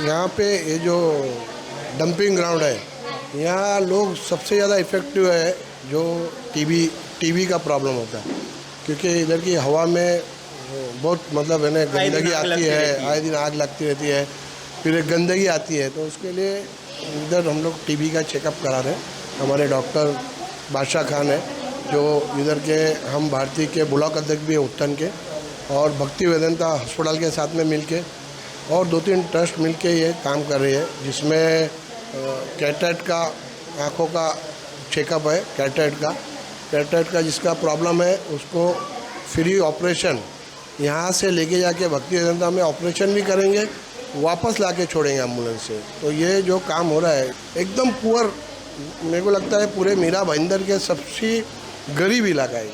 यहाँ पे ये जो डंपिंग ग्राउंड है, यहाँ लोग सबसे ज़्यादा इफ़ेक्टिव है जो टीबी का प्रॉब्लम होता है, क्योंकि इधर की हवा में बहुत मतलब है ना गंदगी आती है, आए दिन आग लगती रहती है, फिर एक गंदगी आती है, तो उसके लिए इधर हम लोग टीबी का चेकअप करा रहे हैं। हमारे डॉक्टर बादशाह खान है जो इधर के, हम भारतीय के ब्लॉक अध्यक्ष भी हैं उत्तन के, और भक्ति वेदांता हॉस्पिटल के साथ में मिलके और 2-3 ट्रस्ट मिलके ये काम कर रही है, जिसमें कैटरेक्ट का आँखों का चेकअप है। कैटरेक्ट का जिसका प्रॉब्लम है उसको फ्री ऑपरेशन यहाँ से लेके जाके भक्ति वेदांता में ऑपरेशन भी करेंगे, वापस लाके छोड़ेंगे एम्बुलेंस से। तो ये जो काम हो रहा है एकदम पुअर, मेरे को लगता है पूरे मीरा भाईंदर के सबसे गरीब इलाका है ये,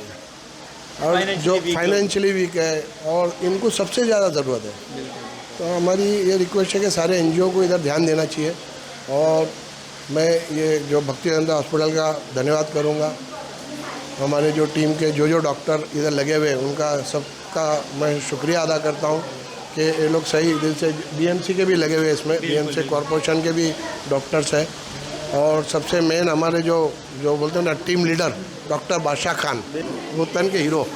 और जो फाइनेंशियली वीक है और इनको सबसे ज़्यादा ज़रूरत है। तो हमारी ये रिक्वेस्ट है कि सारे एनजीओ को इधर ध्यान देना चाहिए, और मैं ये जो भक्ति वेदांता हॉस्पिटल का धन्यवाद करूँगा। हमारे जो टीम के जो डॉक्टर इधर लगे हुए हैं उनका सबका मैं शुक्रिया अदा करता हूँ कि ये लोग सही दिल से, बीएमसी के भी लगे हुए इसमें, बीएमसी कॉरपोरेशन के भी डॉक्टर्स हैं, और सबसे मेन हमारे जो बोलते हैं ना टीम लीडर डॉक्टर बादशाह खान, उत्तन के हीरो।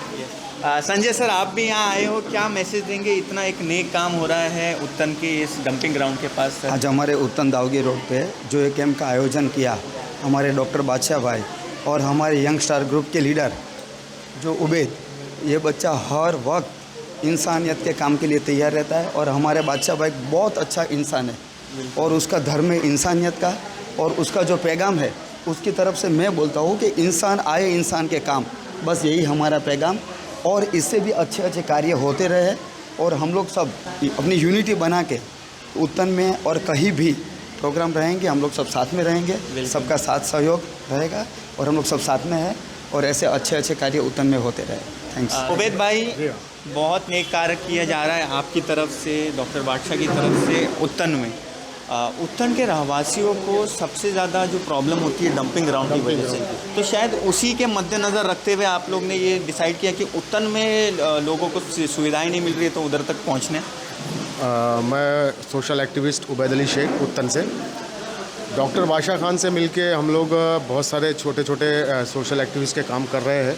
संजय सर, आप भी यहाँ आए हो, क्या मैसेज देंगे? इतना एक नेक काम हो रहा है उत्तन के इस डंपिंग ग्राउंड के पास सर। आज हमारे उत्तन दावगी रोड पे जो एक कैंप का आयोजन किया हमारे डॉक्टर बादशाह भाई और हमारे यंग स्टार ग्रुप के लीडर जो उबैद, ये बच्चा हर वक्त इंसानियत के काम के लिए तैयार रहता है, और हमारे बादशाह भाई बहुत अच्छा इंसान है, और उसका धर्म है इंसानियत का, और उसका जो पैगाम है उसकी तरफ से मैं बोलता हूँ कि इंसान आए इंसान के काम, बस यही हमारा पैगाम, और इससे भी अच्छे अच्छे कार्य होते रहे, और हम लोग सब अपनी यूनिटी बना के उत्तन में और कहीं भी प्रोग्राम रहेंगे हम लोग सब साथ में रहेंगे, सबका साथ सहयोग रहेगा, और हम लोग सब साथ में हैं, और ऐसे अच्छे अच्छे कार्य उत्तन में होते रहे। थैंक्स। उबैद भाई, बहुत नेक कार्य किया जा रहा है आपकी तरफ से, डॉक्टर बादशाह की तरफ से उत्तन में। उत्तन के रहवासियों को सबसे ज़्यादा जो प्रॉब्लम होती है डंपिंग ग्राउंड की वजह से, तो शायद उसी के मद्देनज़र रखते हुए आप लोग ने ये डिसाइड किया कि उत्तन में लोगों को सुविधाएं नहीं मिल रही है तो उधर तक पहुंचने। मैं सोशल एक्टिविस्ट उबैद अली शेख उत्तन से, डॉक्टर बादशाह खान से मिलके हम लोग बहुत सारे छोटे छोटे सोशल एक्टिविस्ट के काम कर रहे हैं।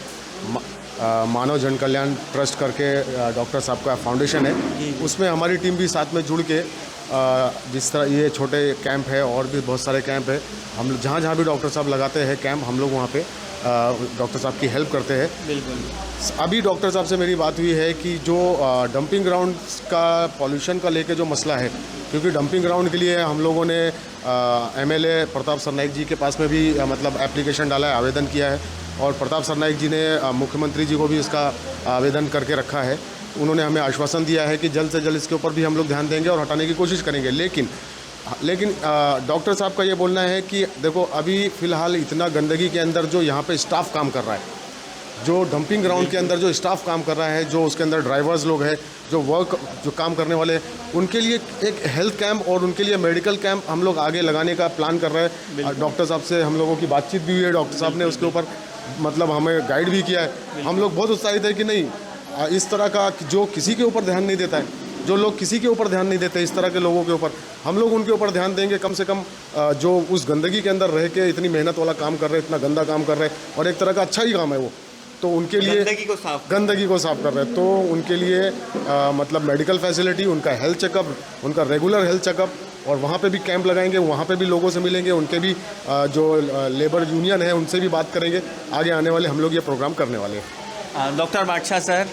मानव जन कल्याण ट्रस्ट करके डॉक्टर साहब का फाउंडेशन है, उसमें हमारी टीम भी साथ में जुड़ के जिस तरह ये छोटे कैंप है और भी बहुत सारे कैंप है, हम जहाँ जहाँ भी डॉक्टर साहब लगाते हैं कैंप, हम लोग वहाँ पे डॉक्टर साहब की हेल्प करते हैं। बिल्कुल। अभी डॉक्टर साहब से मेरी बात हुई है कि जो डंपिंग ग्राउंड का पॉल्यूशन का लेके जो मसला है, क्योंकि डंपिंग ग्राउंड के लिए हम लोगों ने एमएलए प्रताप सरनाइक जी के पास में भी मतलब एप्लीकेशन डाला है, आवेदन किया है, और प्रताप सरनाइक जी ने मुख्यमंत्री जी को भी इसका आवेदन करके रखा है। उन्होंने हमें आश्वासन दिया है कि जल्द से जल्द इसके ऊपर भी हम लोग ध्यान देंगे और हटाने की कोशिश करेंगे। लेकिन डॉक्टर साहब का ये बोलना है कि देखो अभी फ़िलहाल इतना गंदगी के अंदर जो यहाँ पे स्टाफ काम कर रहा है, जो डंपिंग ग्राउंड के अंदर जो स्टाफ काम कर रहा है, जो उसके अंदर ड्राइवर्स लोग हैं, जो काम करने वाले, उनके लिए एक हेल्थ कैंप और उनके लिए मेडिकल कैंप हम लोग आगे लगाने का प्लान कर रहे हैं। डॉक्टर साहब से हम लोगों की बातचीत भी हुई है, डॉक्टर साहब ने उसके ऊपर मतलब हमें गाइड भी किया है। हम लोग बहुत उत्साहित है कि नहीं, इस तरह का जो किसी के ऊपर ध्यान नहीं देता है, जो लोग किसी के ऊपर ध्यान नहीं देते, इस तरह के लोगों के ऊपर हम लोग उनके ऊपर ध्यान देंगे। कम से कम जो उस गंदगी के अंदर रह के इतनी मेहनत वाला काम कर रहे हैं, इतना गंदा काम कर रहे हैं, और एक तरह का अच्छा ही काम है वो, तो उनके लिए गंदगी को साफ कर रहे हैं, तो उनके लिए मतलब मेडिकल फैसिलिटी, उनका हेल्थ चेकअप, उनका रेगुलर हेल्थ चेकअप, और वहाँ पे भी कैंप लगाएंगे, वहाँ पे भी लोगों से मिलेंगे, उनके भी जो लेबर यूनियन है उनसे भी बात करेंगे। आगे आने वाले हम लोग ये प्रोग्राम करने वाले हैं। डॉक्टर बादशाह सर,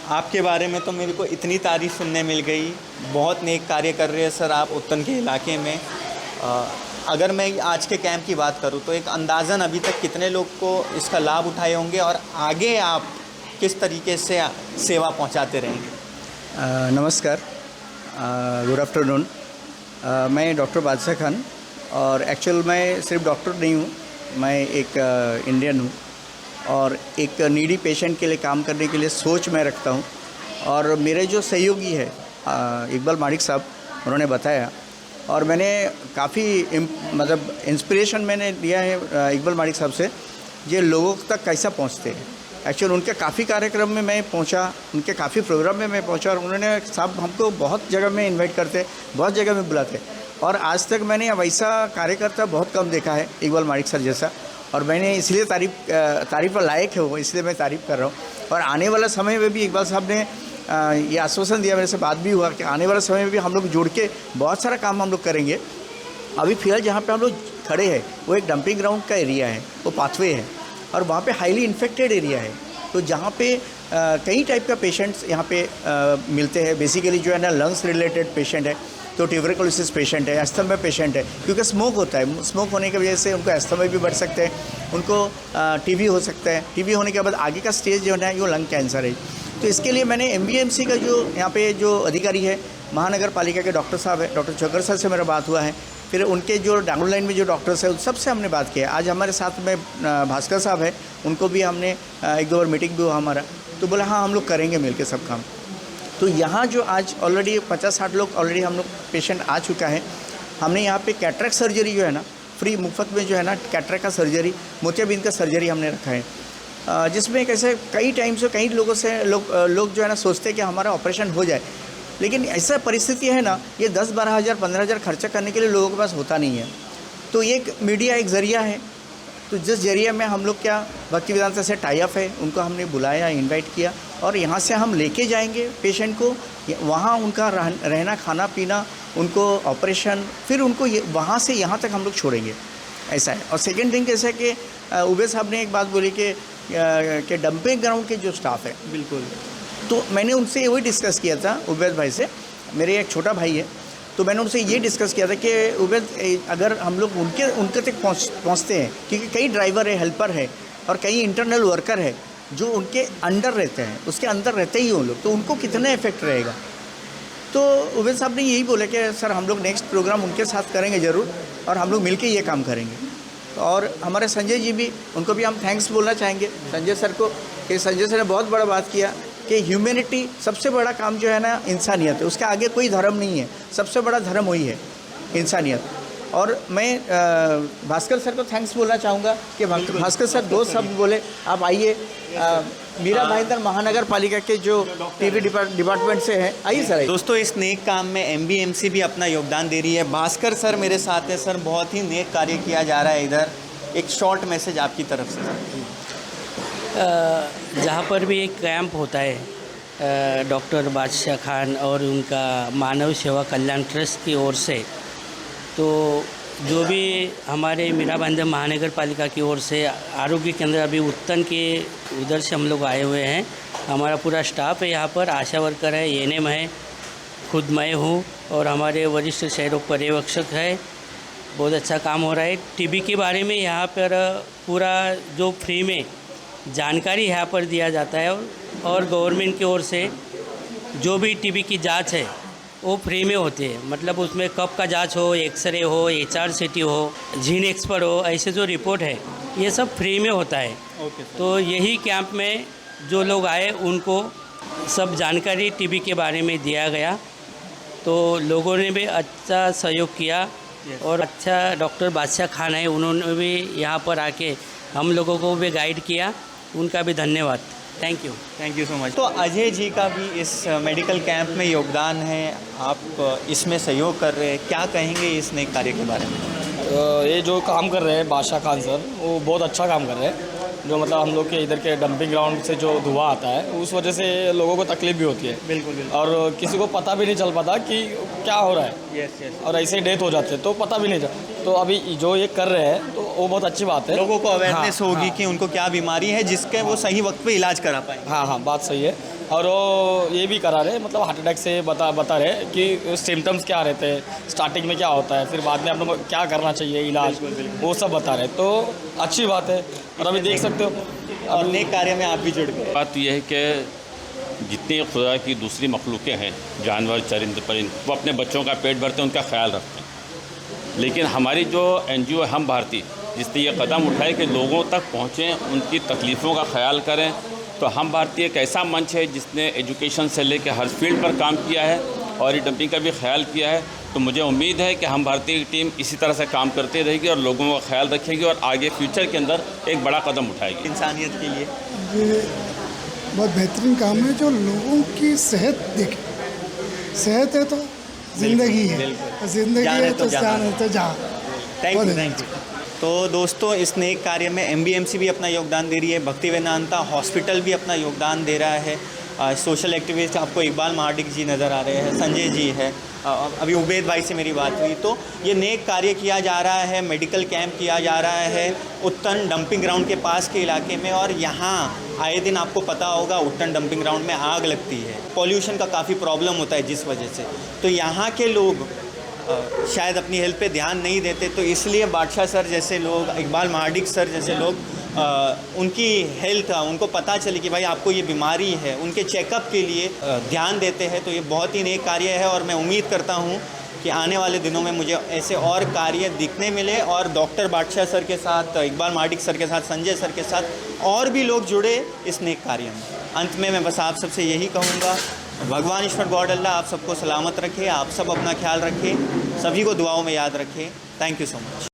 आपके बारे में तो मेरे को इतनी तारीफ़ सुनने मिल गई, बहुत नेक कार्य कर रहे हैं सर आप उत्तन के इलाके में। अगर मैं आज के कैंप की बात करूं तो एक अंदाज़न अभी तक कितने लोग को इसका लाभ उठाए होंगे, और आगे आप किस तरीके से सेवा पहुंचाते रहेंगे? नमस्कार, गुड आफ्टरनून। मैं डॉक्टर बादशाह खान, और एक्चुअल मैं सिर्फ डॉक्टर नहीं हूँ, मैं एक इंडियन हूँ, और एक नीडी पेशेंट के लिए काम करने के लिए सोच मैं रखता हूँ। और मेरे जो सहयोगी है इकबाल माणिक साहब, उन्होंने बताया, और मैंने काफ़ी मतलब इंस्पिरेशन मैंने लिया है इकबाल माणिक साहब से, ये लोगों तक कैसा पहुँचते हैं। एक्चुअली उनके काफ़ी कार्यक्रम में मैं पहुंचा, उनके काफ़ी प्रोग्राम में मैं पहुंचा, और उन्होंने साहब हमको बहुत जगह में इनवाइट करते, बहुत जगह में बुलाते, और आज तक मैंने वैसा कार्यकर्ता बहुत कम देखा है इकबाल मालिक सर जैसा। और मैंने इसलिए तारीफ़ लायक है वो, इसलिए मैं तारीफ़ कर रहा हूँ। और आने वाला समय में भी इकबाल साहब ने ये आश्वासन दिया, मेरे से बात भी हुआ कि आने वाले समय में भी हम लोग जुड़ के बहुत सारा काम हम लोग करेंगे। अभी फ़िलहाल जहाँ पे हम लोग खड़े हैं वो एक डंपिंग ग्राउंड का एरिया है, वो पाथवे है, और वहाँ पे हाईली इन्फेक्टेड एरिया है। तो जहाँ पे कई टाइप का पेशेंट्स यहाँ पे मिलते हैं। बेसिकली जो है ना लंग्स रिलेटेड पेशेंट है, तो ट्यूबरकुलोसिस पेशेंट है, अस्थमा पेशेंट है, क्योंकि स्मोक होता है। स्मोक होने की वजह से उनको अस्थमा भी बढ़ सकते हैं, उनको टीबी हो सकता है। टीबी होने के बाद आगे का स्टेज जो है वो लंग कैंसर है। तो इसके लिए मैंने एमबीएमसी का जो यहाँ पे जो अधिकारी है, महानगर पालिका के डॉक्टर साहब है, डॉक्टर चौकर सर से मेरा बात हुआ है। फिर उनके जो डाउन लाइन में जो डॉक्टर्स हैं उन सबसे हमने बात किया। आज हमारे साथ में भास्कर साहब है, उनको भी हमने एक दो बार मीटिंग भी हुआ हमारा, तो बोला हाँ हम लोग करेंगे मिलके सब काम। तो यहाँ जो आज ऑलरेडी 50-60 लोग ऑलरेडी हम लोग पेशेंट आ चुका है। हमने यहाँ पे कैटरेक्ट सर्जरी जो है ना फ्री मुफ्त में जो है ना कैटरेक्ट का सर्जरी, मोतियाबिंद का सर्जरी हमने रखा है, जिसमें कैसे कई टाइम से कई लोगों से लोग जो है ना सोचते हैं कि हमारा ऑपरेशन हो जाए, लेकिन ऐसा परिस्थिति है ना, ये 10-12 हज़ार 15 हज़ार खर्चा करने के लिए लोगों के पास होता नहीं है। तो ये एक मीडिया एक ज़रिया है, तो जिस जरिए में हम लोग क्या भक्ति वेदांता से टाई अप है, उनको हमने बुलाया, इनवाइट किया, और यहाँ से हम लेके जाएंगे पेशेंट को, वहाँ उनका रहना खाना पीना, उनको ऑपरेशन, फिर उनको वहाँ से यहाँ तक हम लोग छोड़ेंगे, ऐसा है। और सेकेंड थिंग कैसा है कि उबैद साहब ने एक बात बोली कि डंपिंग ग्राउंड के जो स्टाफ है, बिल्कुल, तो मैंने उनसे वही डिस्कस किया था उबैद भाई से, मेरे एक छोटा भाई है, तो मैंने उनसे ये डिस्कस किया था कि उबैद अगर हम लोग उनके तक पहुँचते हैं, क्योंकि कई ड्राइवर है, हेल्पर है, और कई इंटरनल वर्कर है जो उनके अंडर रहते हैं, उसके अंदर रहते ही वो लोग, तो उनको कितना इफेक्ट रहेगा। तो उबैद साहब ने यही बोला कि सर हम लोग नेक्स्ट प्रोग्राम उनके साथ करेंगे ज़रूर, और हम लोग मिलके ये काम करेंगे। और हमारे संजय जी भी, उनको भी हम थैंक्स बोलना चाहेंगे संजय सर को, कि संजय सर ने बहुत बड़ा बात किया कि ह्यूमैनिटी सबसे बड़ा काम जो है ना इंसानियत है, उसके आगे कोई धर्म नहीं है, सबसे बड़ा धर्म वही है इंसानियत। और मैं भास्कर सर को थैंक्स बोलना चाहूँगा कि भास्कर सर दो शब्द बोले, आप आइए, मीरा भाईंदर महानगर पालिका के जो टीबी डिपार्टमेंट से हैं, आइए सर। दोस्तों इस नेक काम में एमबीएमसी भी अपना योगदान दे रही है। भास्कर सर मेरे साथ हैं। सर बहुत ही नेक कार्य किया जा रहा है इधर, एक शॉर्ट मैसेज आपकी तरफ से। जहाँ पर भी एक कैंप होता है डॉक्टर बादशाह खान और उनका मानव सेवा कल्याण ट्रस्ट की ओर से, तो जो भी हमारे मीरा भाईंदर महानगर पालिका की ओर से आरोग्य केंद्र अभी उत्तन के उधर से हम लोग आए हुए हैं। हमारा पूरा स्टाफ है यहाँ पर, आशा वर्कर है, एएनएम है, खुद मैं हूँ, और हमारे वरिष्ठ क्षयरोग पर्यवेक्षक है। बहुत अच्छा काम हो रहा है। टीबी के बारे में यहाँ पर पूरा जो फ्री में जानकारी यहाँ पर दिया जाता है, और गवर्नमेंट की ओर से जो भी टीबी की जांच है वो फ्री में होती है। मतलब उसमें कफ का जांच हो, एक्सरे हो, HRCT हो, जीन एक्सपर्ट हो, ऐसे जो रिपोर्ट है ये सब फ्री में होता है। तो यही कैंप में जो लोग आए उनको सब जानकारी टीबी के बारे में दिया गया, तो लोगों ने भी अच्छा सहयोग किया। और अच्छा डॉक्टर बादशाह खान है, उन्होंने भी यहाँ पर आके हम लोगों को भी गाइड किया, उनका भी धन्यवाद। Thank you so much. तो अजय जी का भी इस मेडिकल कैंप में योगदान है, आप इसमें सहयोग कर रहे हैं, क्या कहेंगे इस नेक कार्य के बारे में? ये जो काम कर रहे हैं बादशाह खान सर, वो बहुत अच्छा काम कर रहे हैं। जो मतलब हम लोग के इधर के डंपिंग ग्राउंड से जो धुआं आता है उस वजह से लोगों को तकलीफ भी होती है। बिल्कुल। और किसी को पता भी नहीं चल पाता कि क्या हो रहा है। यस। और ऐसे डेथ हो जाते हैं तो पता भी नहीं चलता। तो अभी जो ये कर रहे हैं तो वो बहुत अच्छी बात है। लोगों को अवेयरनेस होगी कि उनको क्या बीमारी है, जिसके वो सही वक्त पे इलाज करा पाए। हाँ, बात सही है। और वो ये भी करा रहे, मतलब हार्ट अटैक से बता रहे कि सिम्टम्स क्या रहते हैं, स्टार्टिंग में क्या होता है, फिर बाद में अपने क्या करना चाहिए इलाज, वो सब बता रहे, तो अच्छी बात है। और अभी देख सकते हो और नेक कार्य में आप भी जुड़ गए। बात यह है कि जितनी खुदा की दूसरी मखलूक़ें हैं, जानवर, चरिंद परिंद, वो अपने बच्चों का पेट भरते हैं, उनका ख्याल रखते हैं। लेकिन हमारी जो NGO हम भारती, जिसने ये कदम उठाए कि लोगों तक पहुँचें, उनकी तकलीफ़ों का ख्याल करें, तो हम भारतीय एक ऐसा मंच है जिसने एजुकेशन से लेकर हर फील्ड पर काम किया है और ये डंपिंग का भी ख्याल किया है। तो मुझे उम्मीद है कि हम भारतीय टीम इसी तरह से काम करती रहेगी और लोगों का ख्याल रखेगी और आगे फ्यूचर के अंदर एक बड़ा कदम उठाएगी इंसानियत के लिए ये बहुत बेहतरीन काम है जो लोगों की सेहत देखे। सेहत है तो ज़िंदगी है, बिल्कुल। ज़िंदगी जान है है तो तो जहान। जान है तो जहाँ। थैंक यू बहुत थैंक यू। तो दोस्तों इस नेक कार्य में MBMC भी अपना योगदान दे रही है, भक्ति वेदांता हॉस्पिटल भी अपना योगदान दे रहा है। सोशल एक्टिविस्ट आपको इकबाल मार्डिक जी नज़र आ रहे हैं, संजय जी है, अभी उबैद भाई से मेरी बात हुई। तो ये नेक कार्य किया जा रहा है, मेडिकल कैंप किया जा रहा है उत्तन डंपिंग ग्राउंड के पास के इलाके में। और यहाँ आए दिन आपको पता होगा उत्तन डंपिंग ग्राउंड में आग लगती है, पॉल्यूशन का काफ़ी प्रॉब्लम होता है जिस वजह से। तो यहाँ के लोग शायद अपनी हेल्थ पे ध्यान नहीं देते, तो इसलिए बादशाह सर जैसे लोग, इकबाल मार्डिक सर जैसे लोग उनकी हेल्थ उनको पता चले कि भाई आपको ये बीमारी है, उनके चेकअप के लिए ध्यान देते हैं। तो ये बहुत ही नेक कार्य है और मैं उम्मीद करता हूँ कि आने वाले दिनों में मुझे ऐसे और कार्य दिखने मिले और डॉक्टर बादशाह सर के साथ, इकबाल मार्डिक सर के साथ, संजय सर के साथ और भी लोग जुड़े इस नेक कार्य में। अंत में मैं बस आप सबसे यही कहूँगा, भगवान ईश्वर गॉड अल्लाह आप सबको सलामत रखे, आप सब अपना ख्याल रखें, सभी को दुआओं में याद रखें। Thank you so much.